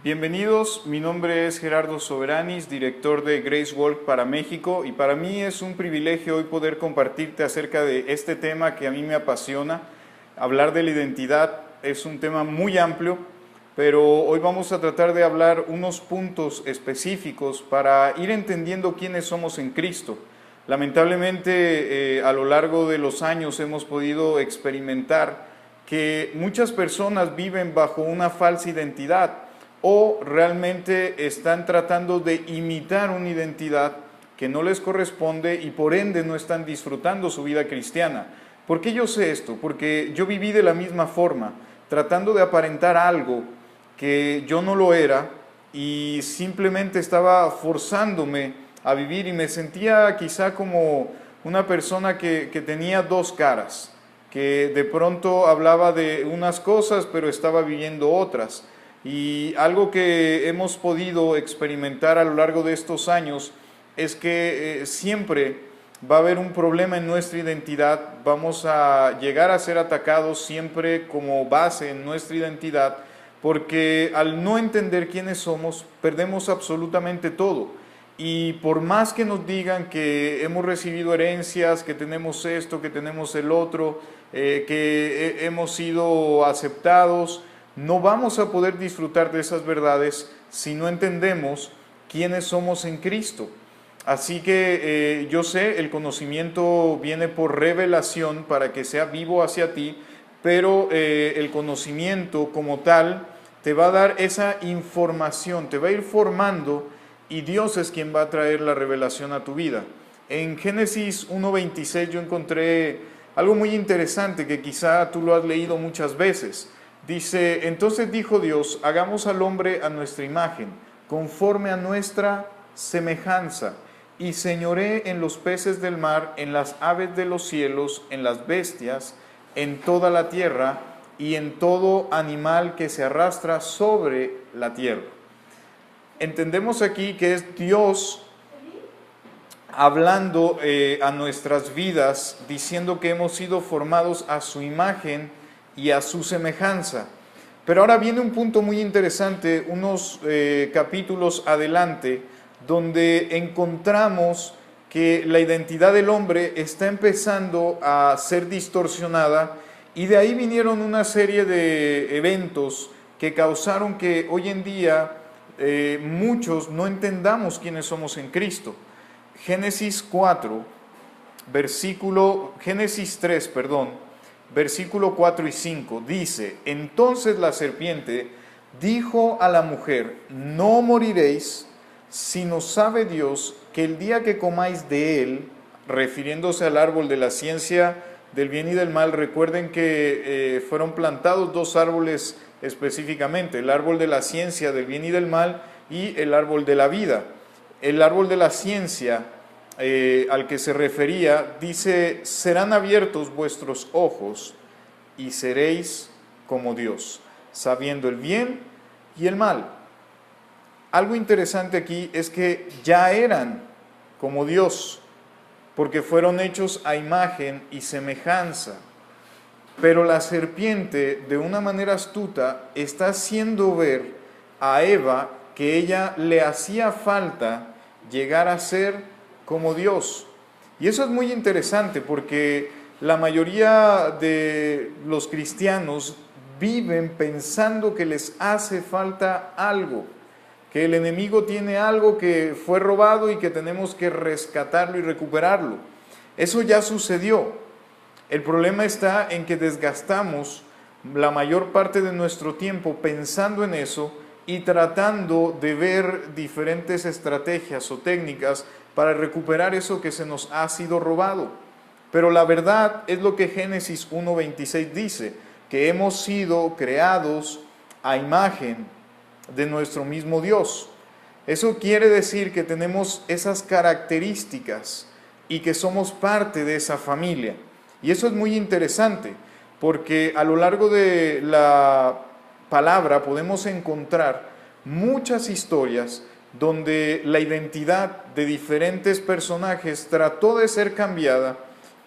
Bienvenidos, mi nombre es Gerardo Soberanis, director de Grace Walk para México, y para mí es un privilegio hoy poder compartirte acerca de este tema que a mí me apasiona. Hablar de la identidad es un tema muy amplio, pero hoy vamos a tratar de hablar unos puntos específicos para ir entendiendo quiénes somos en Cristo. Lamentablemente, a lo largo de los años hemos podido experimentar que muchas personas viven bajo una falsa identidad, o realmente están tratando de imitar una identidad que no les corresponde y por ende no están disfrutando su vida cristiana. ¿Por qué yo sé esto? Porque yo viví de la misma forma, tratando de aparentar algo que yo no lo era y simplemente estaba forzándome a vivir y me sentía quizá como una persona que tenía dos caras, que de pronto hablaba de unas cosas pero estaba viviendo otras. Y algo que hemos podido experimentar a lo largo de estos años es que siempre va a haber un problema en nuestra identidad, vamos a llegar a ser atacados siempre como base en nuestra identidad, porque al no entender quiénes somos, perdemos absolutamente todo. Y por más que nos digan que hemos recibido herencias, que tenemos esto, que tenemos el otro, que hemos sido aceptados, no vamos a poder disfrutar de esas verdades si no entendemos quiénes somos en Cristo. Así que yo sé, el conocimiento viene por revelación para que sea vivo hacia ti, pero el conocimiento como tal te va a dar esa información, te va a ir formando y Dios es quien va a traer la revelación a tu vida. En Génesis 1:26 yo encontré algo muy interesante que quizá tú lo has leído muchas veces. Dice, entonces dijo Dios, hagamos al hombre a nuestra imagen, conforme a nuestra semejanza, y señoree en los peces del mar, en las aves de los cielos, en las bestias, en toda la tierra, y en todo animal que se arrastra sobre la tierra. Entendemos aquí que es Dios hablando a nuestras vidas, diciendo que hemos sido formados a su imagen y a su semejanza. Pero ahora viene un punto muy interesante, unos capítulos adelante, donde encontramos que la identidad del hombre está empezando a ser distorsionada y de ahí vinieron una serie de eventos que causaron que hoy en día muchos no entendamos quiénes somos en Cristo. Génesis 3, versículo 4 y 5, dice, entonces la serpiente dijo a la mujer, no moriréis, sino sabe Dios que el día que comáis de él, refiriéndose al árbol de la ciencia del bien y del mal, recuerden que fueron plantados dos árboles específicamente, el árbol de la ciencia del bien y del mal y el árbol de la vida. El árbol de la ciencia al que se refería, dice, serán abiertos vuestros ojos y seréis como Dios, sabiendo el bien y el mal. Algo interesante aquí es que ya eran como Dios, porque fueron hechos a imagen y semejanza. Pero la serpiente, de una manera astuta, está haciendo ver a Eva que ella le hacía falta llegar a ser como Dios. Y eso es muy interesante porque la mayoría de los cristianos viven pensando que les hace falta algo, que el enemigo tiene algo que fue robado y que tenemos que rescatarlo y recuperarlo. Eso ya sucedió. El problema está en que desgastamos la mayor parte de nuestro tiempo pensando en eso y tratando de ver diferentes estrategias o técnicas para recuperar eso que se nos ha sido robado. Pero la verdad es lo que Génesis 1:26 dice, que hemos sido creados a imagen de nuestro mismo Dios. Eso quiere decir que tenemos esas características y que somos parte de esa familia. Y eso es muy interesante, porque a lo largo de la palabra podemos encontrar muchas historias donde la identidad de diferentes personajes trató de ser cambiada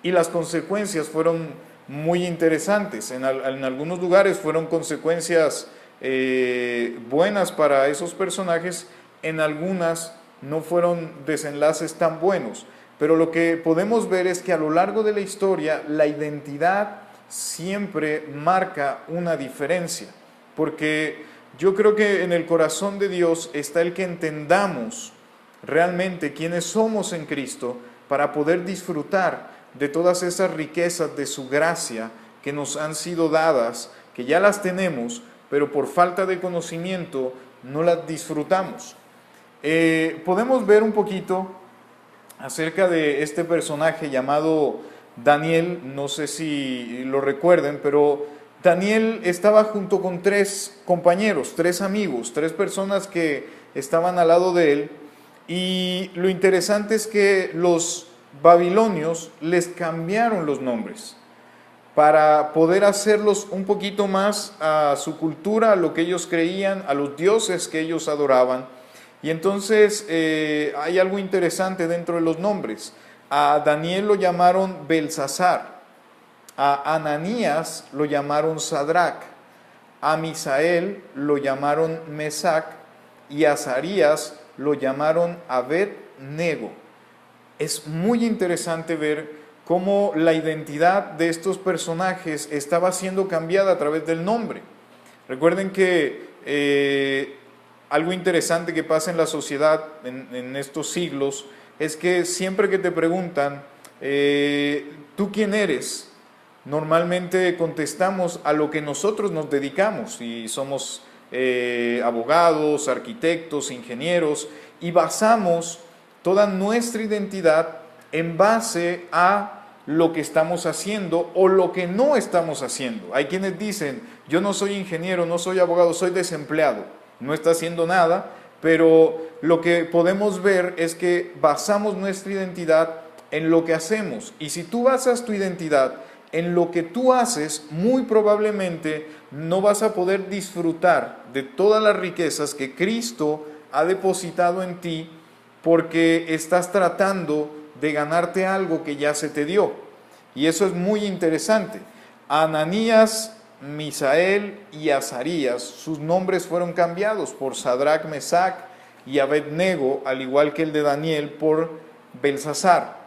y las consecuencias fueron muy interesantes. En algunos lugares fueron consecuencias buenas para esos personajes, en algunas no fueron desenlaces tan buenos. Pero lo que podemos ver es que a lo largo de la historia la identidad siempre marca una diferencia, porque yo creo que en el corazón de Dios está el que entendamos realmente quiénes somos en Cristo para poder disfrutar de todas esas riquezas de su gracia que nos han sido dadas, que ya las tenemos, pero por falta de conocimiento no las disfrutamos. Podemos ver un poquito acerca de este personaje llamado Daniel. No sé si lo recuerden, pero Daniel estaba junto con 3 compañeros, 3 amigos, 3 personas que estaban al lado de él, y lo interesante es que los babilonios les cambiaron los nombres para poder hacerlos un poquito más a su cultura, a lo que ellos creían, a los dioses que ellos adoraban. Y entonces hay algo interesante dentro de los nombres. A Daniel lo llamaron Belsasar, a Ananías lo llamaron Sadrach, a Misael lo llamaron Mesac y a Azarías lo llamaron Abed-nego. Es muy interesante ver cómo la identidad de estos personajes estaba siendo cambiada a través del nombre. Recuerden que algo interesante que pasa en la sociedad en estos siglos es que siempre que te preguntan, ¿tú quién eres?, normalmente contestamos a lo que nosotros nos dedicamos, y somos abogados, arquitectos, ingenieros, y basamos toda nuestra identidad en base a lo que estamos haciendo o lo que no estamos haciendo. Hay quienes dicen, yo no soy ingeniero, no soy abogado, soy desempleado, no está haciendo nada, pero lo que podemos ver es que basamos nuestra identidad en lo que hacemos. Y si tú basas tu identidad en lo que tú haces, muy probablemente no vas a poder disfrutar de todas las riquezas que Cristo ha depositado en ti, porque estás tratando de ganarte algo que ya se te dio. Y eso es muy interesante. Ananías, Misael y Azarías, sus nombres fueron cambiados por Sadrach, Mesac y Abed-nego, al igual que el de Daniel por Belsasar.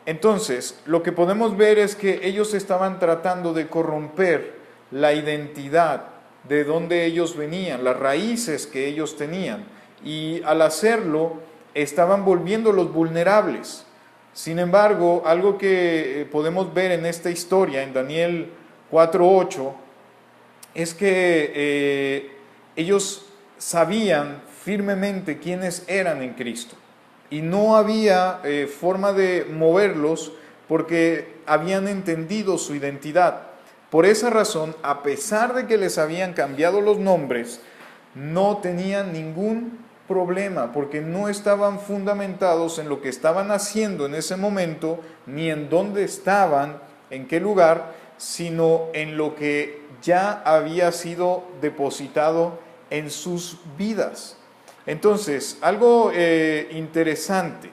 Entonces, lo que podemos ver es que ellos estaban tratando de corromper la identidad de donde ellos venían, las raíces que ellos tenían, y al hacerlo estaban volviéndolos vulnerables. Sin embargo, algo que podemos ver en esta historia, en Daniel 4:8, es que ellos sabían firmemente quiénes eran en Cristo. Y no había forma de moverlos porque habían entendido su identidad. Por esa razón, a pesar de que les habían cambiado los nombres, no tenían ningún problema, porque no estaban fundamentados en lo que estaban haciendo en ese momento, ni en dónde estaban, en qué lugar, sino en lo que ya había sido depositado en sus vidas. Entonces, algo interesante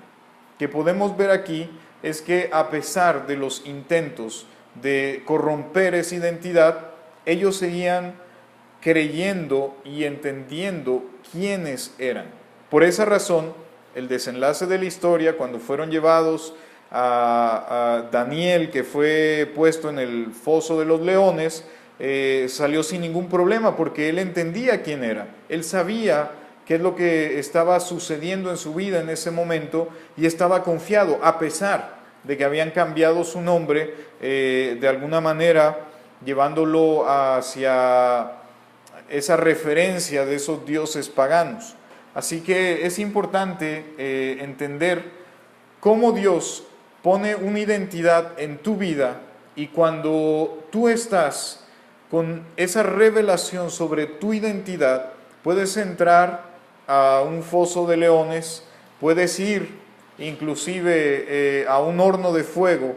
que podemos ver aquí es que a pesar de los intentos de corromper esa identidad, ellos seguían creyendo y entendiendo quiénes eran. Por esa razón, el desenlace de la historia, cuando fueron llevados a Daniel, que fue puesto en el foso de los leones, salió sin ningún problema, porque él entendía quién era. Él sabía qué es lo que estaba sucediendo en su vida en ese momento, y estaba confiado, a pesar de que habían cambiado su nombre, de alguna manera llevándolo hacia esa referencia de esos dioses paganos. Así que es importante entender cómo Dios pone una identidad en tu vida, y cuando tú estás con esa revelación sobre tu identidad, puedes entrar a un foso de leones, puedes ir inclusive a un horno de fuego,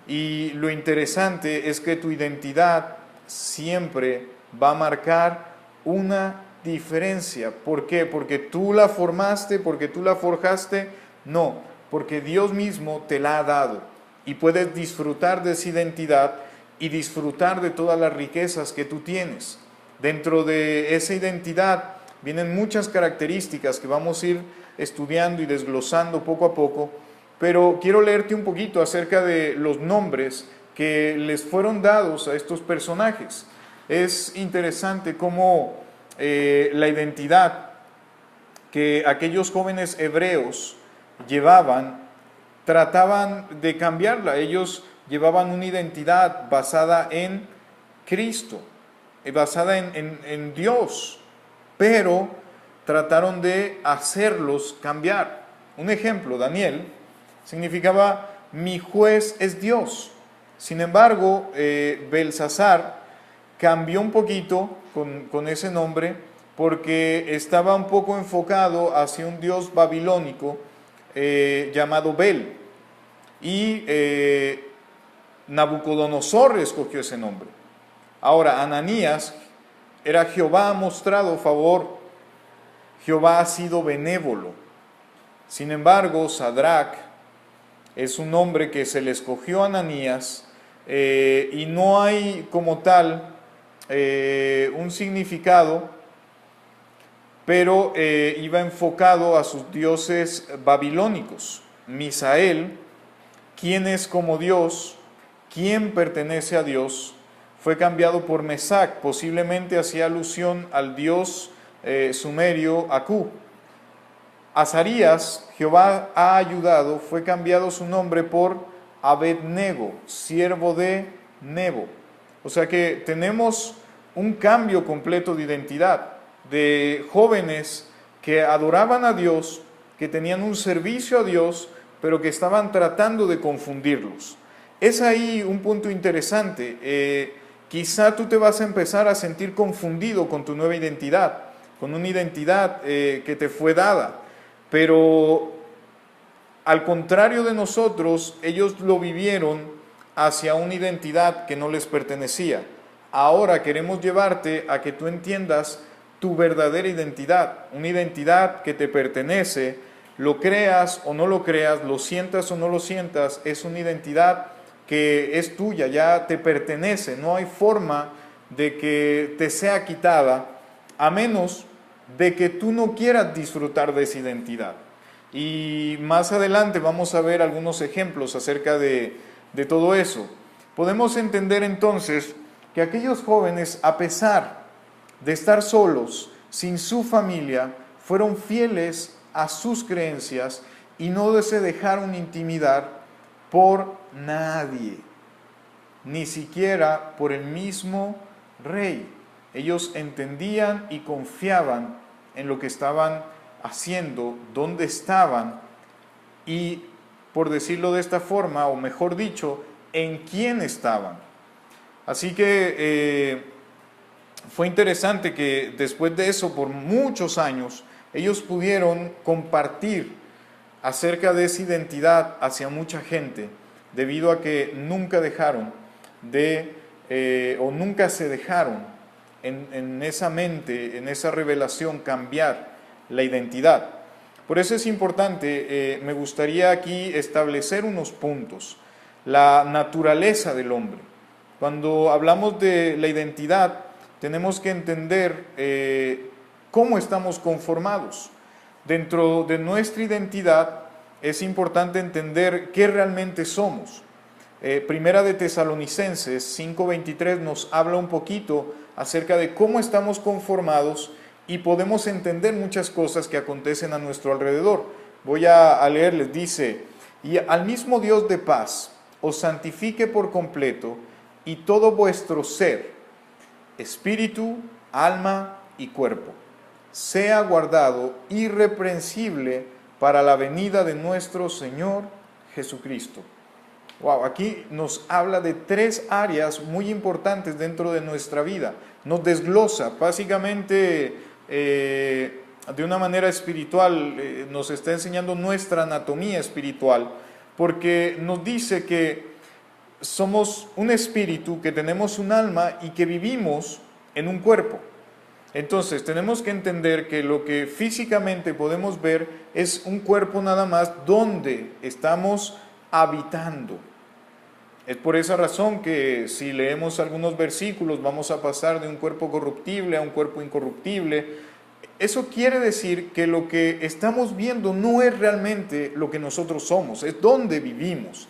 y lo interesante es que tu identidad siempre va a marcar una diferencia. ¿Por qué? ¿Porque tú la formaste? ¿Porque tú la forjaste? No, porque Dios mismo te la ha dado, y puedes disfrutar de esa identidad y disfrutar de todas las riquezas que tú tienes. Dentro de esa identidad vienen muchas características que vamos a ir estudiando y desglosando poco a poco, pero quiero leerte un poquito acerca de los nombres que les fueron dados a estos personajes. Es interesante cómo la identidad que aquellos jóvenes hebreos llevaban, trataban de cambiarla. Ellos llevaban una identidad basada en Cristo, basada en Dios, pero trataron de hacerlos cambiar. Un ejemplo, Daniel significaba mi juez es Dios. Sin embargo, Belsasar cambió un poquito con ese nombre porque estaba un poco enfocado hacia un dios babilónico llamado Bel. Y Nabucodonosor escogió ese nombre. Ahora, Ananías era Jehová ha mostrado favor, Jehová ha sido benévolo. Sin embargo, Sadrach es un nombre que se le escogió a Ananías y no hay como tal un significado, pero iba enfocado a sus dioses babilónicos. Misael, quien es como Dios, quien pertenece a Dios, fue cambiado por Mesac, posiblemente hacía alusión al dios sumerio Aku. Azarías, Jehová ha ayudado, fue cambiado su nombre por Abed-nego, siervo de Nebo. O sea que tenemos un cambio completo de identidad, de jóvenes que adoraban a Dios, que tenían un servicio a Dios, pero que estaban tratando de confundirlos. Es ahí un punto interesante. Quizá tú te vas a empezar a sentir confundido con tu nueva identidad, con una identidad que te fue dada, pero al contrario de nosotros, ellos lo vivieron hacia una identidad que no les pertenecía. Ahora queremos llevarte a que tú entiendas tu verdadera identidad, una identidad que te pertenece, lo creas o no lo creas, lo sientas o no lo sientas, es una identidad que es tuya, ya te pertenece, no hay forma de que te sea quitada, a menos de que tú no quieras disfrutar de esa identidad. Y más adelante vamos a ver algunos ejemplos acerca de todo eso. Podemos entender entonces que aquellos jóvenes, a pesar de estar solos, sin su familia, fueron fieles a sus creencias y no se dejaron intimidar por nadie, ni siquiera por el mismo rey. Ellos entendían y confiaban en lo que estaban haciendo, dónde estaban y, por decirlo de esta forma, o mejor dicho, en quién estaban. Así que fue interesante que después de eso, por muchos años, ellos pudieron compartir acerca de esa identidad hacia mucha gente, debido a que nunca dejaron o nunca se dejaron en esa mente, en esa revelación, cambiar la identidad. Por eso es importante, me gustaría aquí establecer unos puntos. La naturaleza del hombre. Cuando hablamos de la identidad, tenemos que entender cómo estamos conformados. Dentro de nuestra identidad es importante entender qué realmente somos. Primera de Tesalonicenses 5:23 nos habla un poquito acerca de cómo estamos conformados y podemos entender muchas cosas que acontecen a nuestro alrededor. Voy a leerles, dice, y al mismo Dios de paz os santifique por completo y todo vuestro ser, espíritu, alma y cuerpo, sea guardado irreprensible para la venida de nuestro Señor Jesucristo. Wow, aquí nos habla de tres áreas muy importantes dentro de nuestra vida. Nos desglosa, básicamente de una manera espiritual, nos está enseñando nuestra anatomía espiritual, porque nos dice que somos un espíritu, que tenemos un alma y que vivimos en un cuerpo. Entonces tenemos que entender que lo que físicamente podemos ver es un cuerpo nada más donde estamos habitando. Es por esa razón que si leemos algunos versículos vamos a pasar de un cuerpo corruptible a un cuerpo incorruptible. Eso quiere decir que lo que estamos viendo no es realmente lo que nosotros somos, es donde vivimos.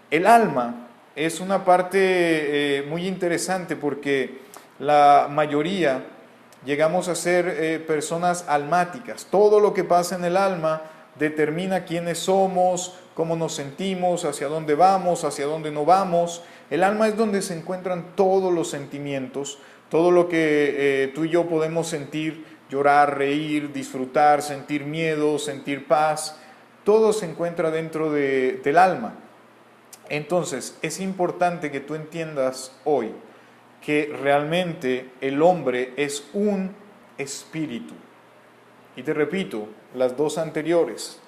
El alma es una parte muy interesante porque la mayoría llegamos a ser personas almáticas. Todo lo que pasa en el alma determina quiénes somos, cómo nos sentimos, hacia dónde vamos, hacia dónde no vamos. El alma es donde se encuentran todos los sentimientos, todo lo que tú y yo podemos sentir, llorar, reír, disfrutar, sentir miedo, sentir paz. Todo se encuentra dentro del alma. Entonces, es importante que tú entiendas hoy que realmente el hombre es un espíritu. Y te repito, las dos anteriores.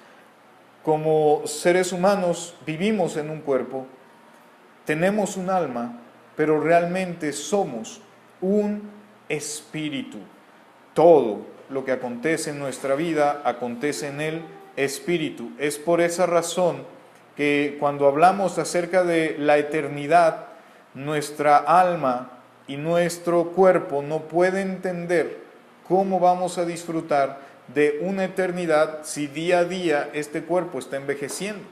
Como seres humanos vivimos en un cuerpo, tenemos un alma, pero realmente somos un espíritu. Todo lo que acontece en nuestra vida acontece en el espíritu. Es por esa razón que cuando hablamos acerca de la eternidad, nuestra alma y nuestro cuerpo no pueden entender cómo vamos a disfrutar de una eternidad si día a día este cuerpo está envejeciendo.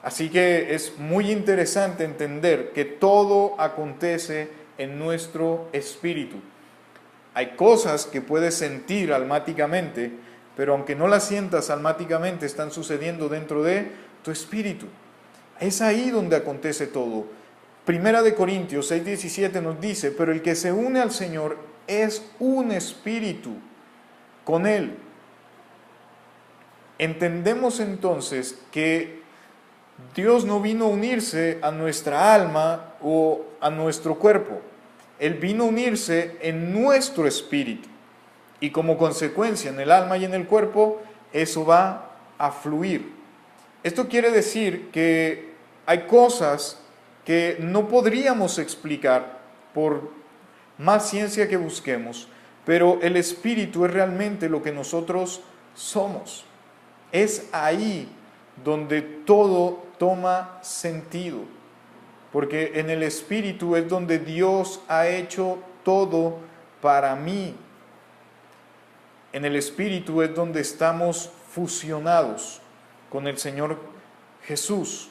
Así que es muy interesante entender que todo acontece en nuestro espíritu. Hay cosas que puedes sentir almáticamente, pero aunque no las sientas almáticamente, están sucediendo dentro de tu espíritu. Es ahí donde acontece todo. Primera de Corintios 6:17 nos dice, pero el que se une al Señor es un espíritu con Él. Entendemos entonces que Dios no vino a unirse a nuestra alma o a nuestro cuerpo. Él vino a unirse en nuestro espíritu. Y como consecuencia en el alma y en el cuerpo, eso va a fluir. Esto quiere decir que hay cosas que no podríamos explicar por más ciencia que busquemos, pero el espíritu es realmente lo que nosotros somos. Es ahí donde todo toma sentido, porque en el espíritu es donde Dios ha hecho todo para mí. En el espíritu es donde estamos fusionados con el Señor Jesús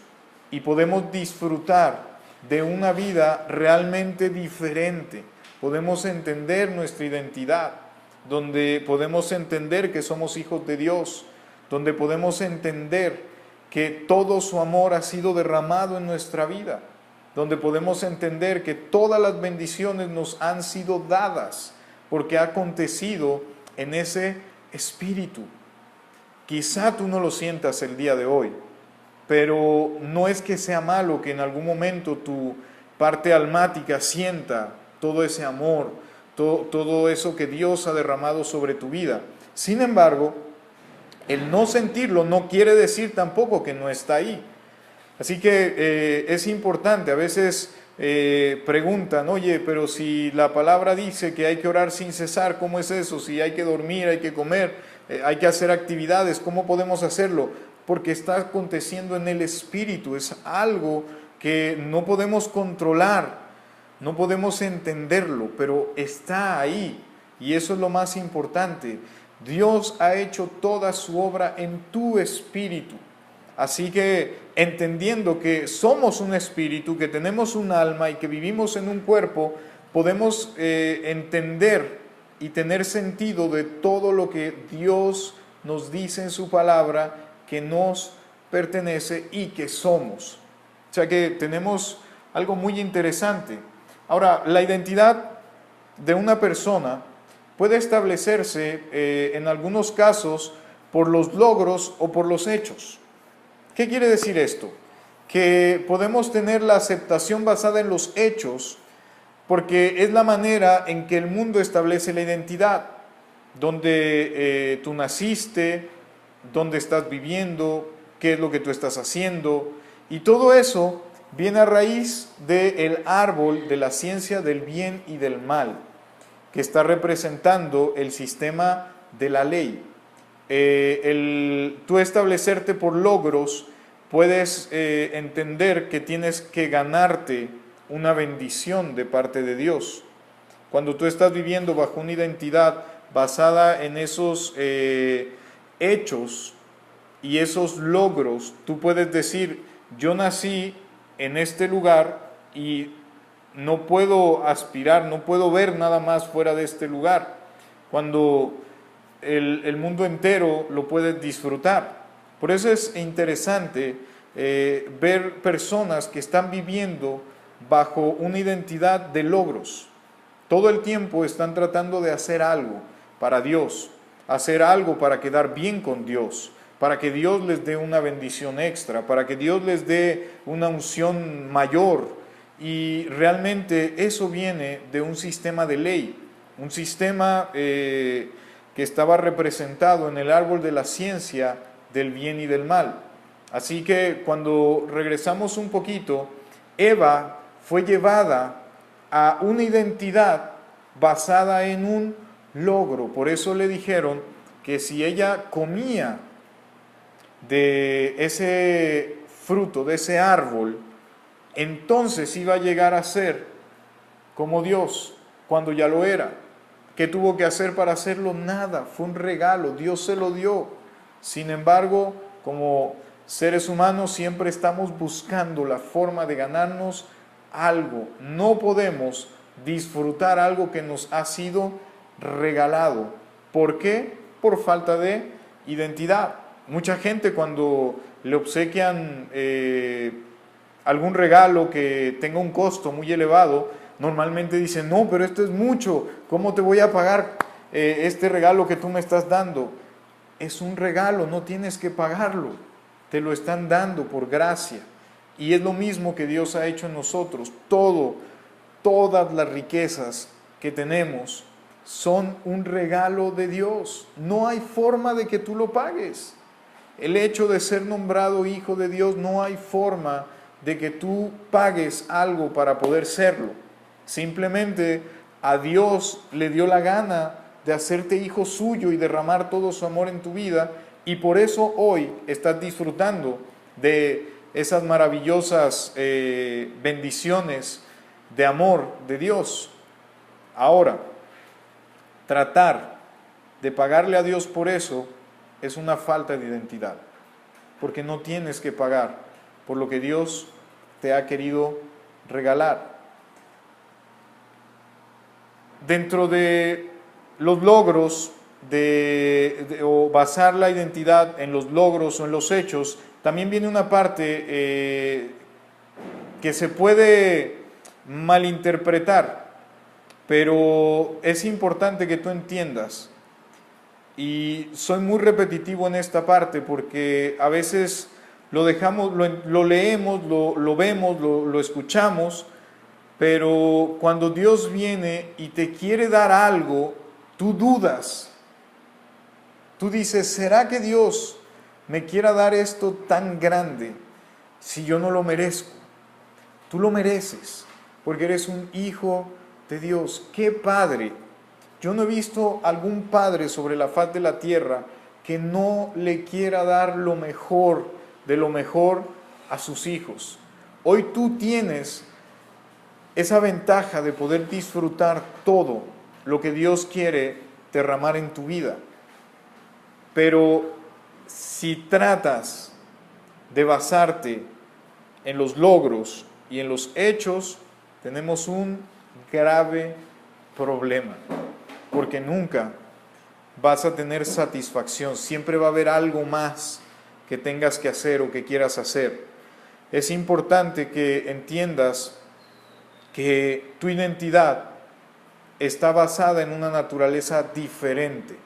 y podemos disfrutar de una vida realmente diferente. Podemos entender nuestra identidad, donde podemos entender que somos hijos de Dios, donde podemos entender que todo su amor ha sido derramado en nuestra vida, donde podemos entender que todas las bendiciones nos han sido dadas porque ha acontecido en ese espíritu. Quizá tú no lo sientas el día de hoy, pero no es que sea malo que en algún momento tu parte almática sienta todo ese amor, todo eso que Dios ha derramado sobre tu vida. Sin embargo, el no sentirlo no quiere decir tampoco que no está ahí. Así que es importante, a veces preguntan, oye, pero si la palabra dice que hay que orar sin cesar, ¿cómo es eso? Si hay que dormir, hay que comer, hay que hacer actividades, ¿cómo podemos hacerlo? Porque está aconteciendo en el espíritu, es algo que no podemos controlar, no podemos entenderlo, pero está ahí y eso es lo más importante. Dios ha hecho toda su obra en tu espíritu. Así que entendiendo que somos un espíritu, que tenemos un alma y que vivimos en un cuerpo, podemos entender y tener sentido de todo lo que Dios nos dice en su palabra que nos pertenece y que somos. O sea que tenemos algo muy interesante. Ahora, la identidad de una persona puede establecerse en algunos casos por los logros o por los hechos. ¿Qué quiere decir esto? Que podemos tener la aceptación basada en los hechos porque es la manera en que el mundo establece la identidad, donde tú naciste, dónde estás viviendo, qué es lo que tú estás haciendo, y todo eso viene a raíz del árbol de la ciencia del bien y del mal, que está representando el sistema de la ley. Tú establecerte por logros puedes entender que tienes que ganarte una bendición de parte de Dios. Cuando tú estás viviendo bajo una identidad basada en esos hechos y esos logros, tú puedes decir, yo nací en este lugar y no puedo aspirar, no puedo ver nada más fuera de este lugar, cuando el mundo entero lo puedes disfrutar. Por eso es interesante ver personas que están viviendo bajo una identidad de logros. Todo el tiempo están tratando de hacer algo para Dios, hacer algo para quedar bien con Dios, para que Dios les dé una bendición extra, para que Dios les dé una unción mayor. Y realmente eso viene de un sistema de ley, un sistema que estaba representado en el árbol de la ciencia del bien y del mal. Así que cuando regresamos un poquito, Eva fue llevada a una identidad basada en un logro. Por eso le dijeron que si ella comía de ese fruto, de ese árbol, entonces iba a llegar a ser como Dios, cuando ya lo era. ¿Qué tuvo que hacer para hacerlo? Nada, fue un regalo, Dios se lo dio. Sin embargo, como seres humanos siempre estamos buscando la forma de ganarnos algo. No podemos disfrutar algo que nos ha sido regalado. ¿Por qué? Por falta de identidad. Mucha gente cuando le obsequian algún regalo que tenga un costo muy elevado, normalmente dicen, no, pero esto es mucho, ¿cómo te voy a pagar este regalo que tú me estás dando? Es un regalo, no tienes que pagarlo, te lo están dando por gracia. Y es lo mismo que Dios ha hecho en nosotros. Todas las riquezas que tenemos son un regalo de Dios. No hay forma de que tú lo pagues. El hecho de ser nombrado hijo de Dios, no hay forma de que tú pagues algo para poder serlo. Simplemente a Dios le dio la gana de hacerte hijo suyo y derramar todo su amor en tu vida, y por eso hoy estás disfrutando de esas maravillosas bendiciones de amor de Dios. Ahora, tratar de pagarle a Dios por eso es una falta de identidad, porque no tienes que pagar por lo que Dios te ha querido regalar. Dentro de los logros, o basar la identidad en los logros o en los hechos, también viene una parte que se puede malinterpretar, pero es importante que tú entiendas. Y soy muy repetitivo en esta parte porque a veces lo dejamos, lo leemos, lo vemos, lo escuchamos, pero cuando Dios viene y te quiere dar algo, tú dudas. Tú dices, ¿será que Dios me quiera dar esto tan grande si yo no lo merezco? Tú lo mereces, porque eres un hijo de Dios. ¡Qué padre! Yo no he visto algún padre sobre la faz de la tierra que no le quiera dar lo mejor de lo mejor a sus hijos. Hoy tú tienes esa ventaja de poder disfrutar todo lo que Dios quiere derramar en tu vida. Pero si tratas de basarte en los logros y en los hechos, tenemos un grave problema, porque nunca vas a tener satisfacción, siempre va a haber algo más que tengas que hacer o que quieras hacer. Es importante que entiendas que tu identidad está basada en una naturaleza diferente.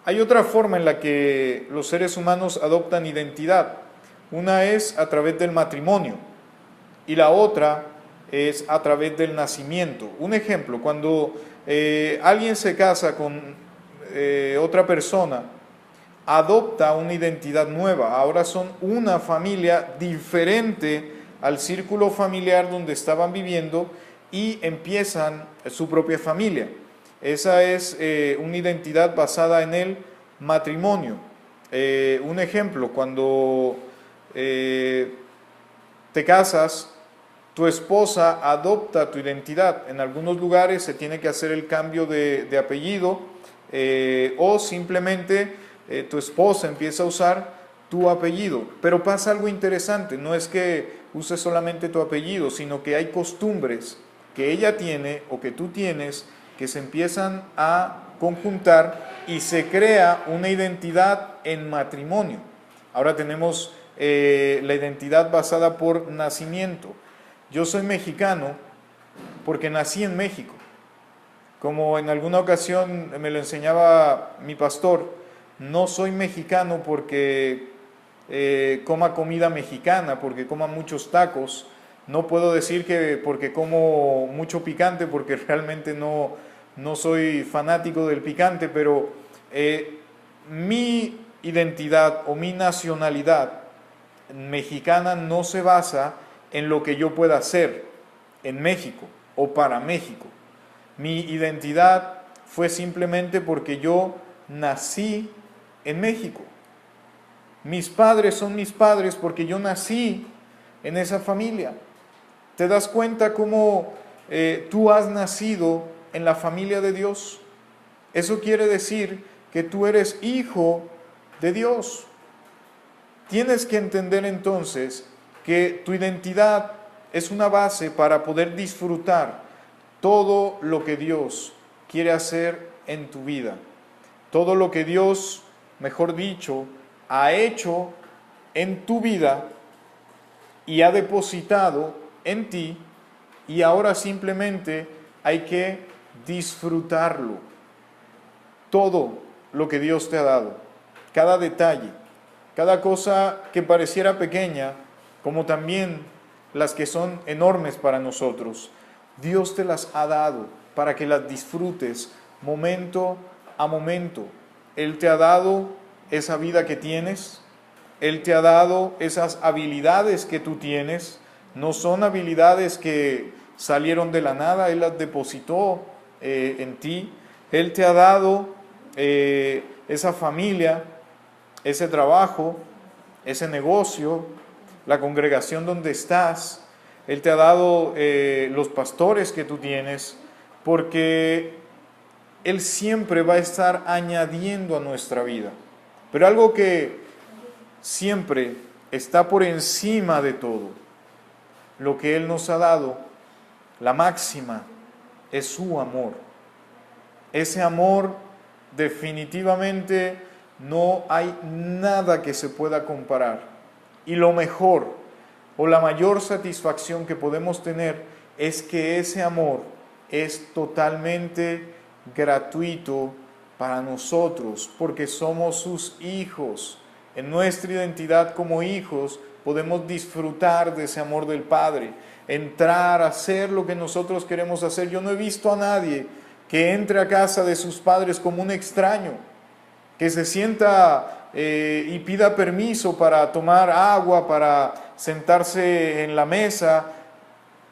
Hay otra forma en la que los seres humanos adoptan identidad. Una es a través del matrimonio y la otra es a través del nacimiento. Un ejemplo, cuando alguien se casa con otra persona, adopta una identidad nueva. Ahora son una familia diferente al círculo familiar donde estaban viviendo y empiezan su propia familia. Esa es una identidad basada en el matrimonio. Un ejemplo, cuando te casas, tu esposa adopta tu identidad. En algunos lugares se tiene que hacer el cambio de apellido, o simplemente tu esposa empieza a usar tu apellido. Pero pasa algo interesante, no es que uses solamente tu apellido, sino que hay costumbres que ella tiene o que tú tienes que se empiezan a conjuntar y se crea una identidad en matrimonio. Ahora tenemos la identidad basada por nacimiento. Yo soy mexicano porque nací en México. Como en alguna ocasión me lo enseñaba mi pastor, no soy mexicano porque coma comida mexicana, porque coma muchos tacos. No puedo decir que porque como mucho picante, porque realmente no soy fanático del picante, pero mi identidad o mi nacionalidad mexicana no se basa en lo que yo pueda hacer en México o para México. Mi identidad fue simplemente porque yo nací en México. Mis padres son mis padres porque yo nací en esa familia. ¿Te das cuenta cómo tú has nacido en la familia de Dios? Eso quiere decir que tú eres hijo de Dios. Tienes que entender entonces que tu identidad es una base para poder disfrutar todo lo que Dios quiere hacer en tu vida. Todo lo que Dios, mejor dicho, ha hecho en tu vida y ha depositado en ti, y ahora simplemente hay que disfrutarlo. Todo lo que Dios te ha dado, cada detalle, cada cosa que pareciera pequeña, como también las que son enormes para nosotros, Dios te las ha dado para que las disfrutes momento a momento. Él te ha dado esa vida que tienes, Él te ha dado esas habilidades que tú tienes. No son habilidades que salieron de la nada, Él las depositó en ti. Él te ha dado esa familia, ese trabajo, ese negocio, la congregación donde estás. Él te ha dado los pastores que tú tienes, porque Él siempre va a estar añadiendo a nuestra vida. Pero algo que siempre está por encima de todo, lo que Él nos ha dado, la máxima, es su amor. Ese amor definitivamente no hay nada que se pueda comparar. Y lo mejor o la mayor satisfacción que podemos tener es que ese amor es totalmente gratuito para nosotros, porque somos sus hijos. En nuestra identidad como hijos podemos disfrutar de ese amor del Padre, entrar a hacer lo que nosotros queremos hacer. Yo no he visto a nadie que entre a casa de sus padres como un extraño, que se sienta y pida permiso para tomar agua, para sentarse en la mesa.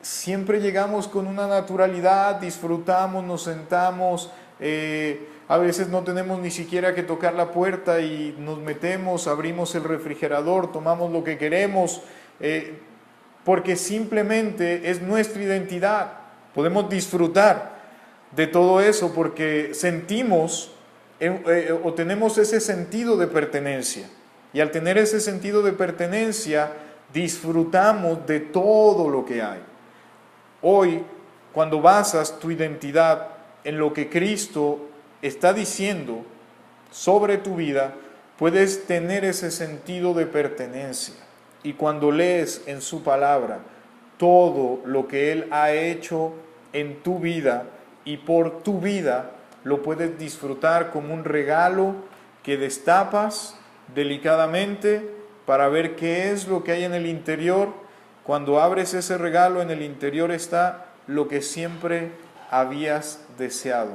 Siempre llegamos con una naturalidad, disfrutamos, nos sentamos, a veces no tenemos ni siquiera que tocar la puerta y nos metemos, abrimos el refrigerador, tomamos lo que queremos, porque simplemente es nuestra identidad. Podemos disfrutar de todo eso porque sentimos o tenemos ese sentido de pertenencia. Y al tener ese sentido de pertenencia, disfrutamos de todo lo que hay. Hoy, cuando basas tu identidad en lo que Cristo está diciendo sobre tu vida, puedes tener ese sentido de pertenencia. Y cuando lees en su palabra todo lo que Él ha hecho en tu vida y por tu vida, lo puedes disfrutar como un regalo que destapas delicadamente para ver qué es lo que hay en el interior. Cuando abres ese regalo, en el interior está lo que siempre habías deseado.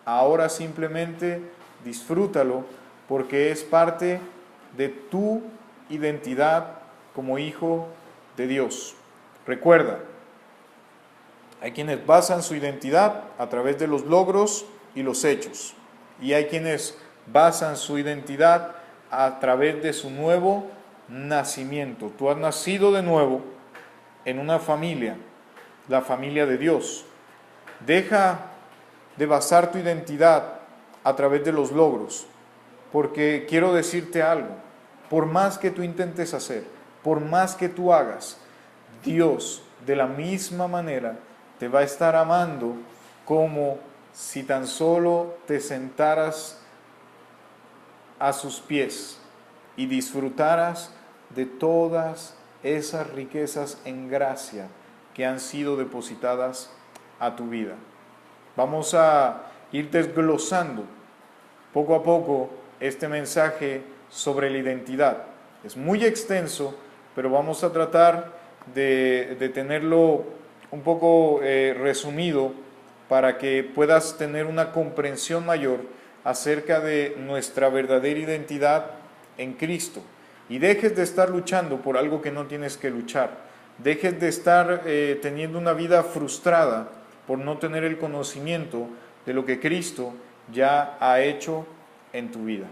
Ahora simplemente disfrútalo porque es parte de tu identidad como hijo de Dios. Recuerda, hay quienes basan su identidad a través de los logros y los hechos, y hay quienes basan su identidad a través de su nuevo nacimiento. Tú has nacido de nuevo en una familia, la familia de Dios. Deja de basar tu identidad a través de los logros, porque quiero decirte algo, por más que tú intentes hacer, por más que tú hagas, Dios de la misma manera te va a estar amando como si tan solo te sentaras a sus pies y disfrutaras de todas esas riquezas en gracia que han sido depositadas a tu vida. Vamos a ir desglosando poco a poco este mensaje sobre la identidad. Es muy extenso, pero vamos a tratar de tenerlo un poco resumido para que puedas tener una comprensión mayor acerca de nuestra verdadera identidad en Cristo. Y dejes de estar luchando por algo que no tienes que luchar. Dejes de estar teniendo una vida frustrada por no tener el conocimiento de lo que Cristo ya ha hecho en tu vida.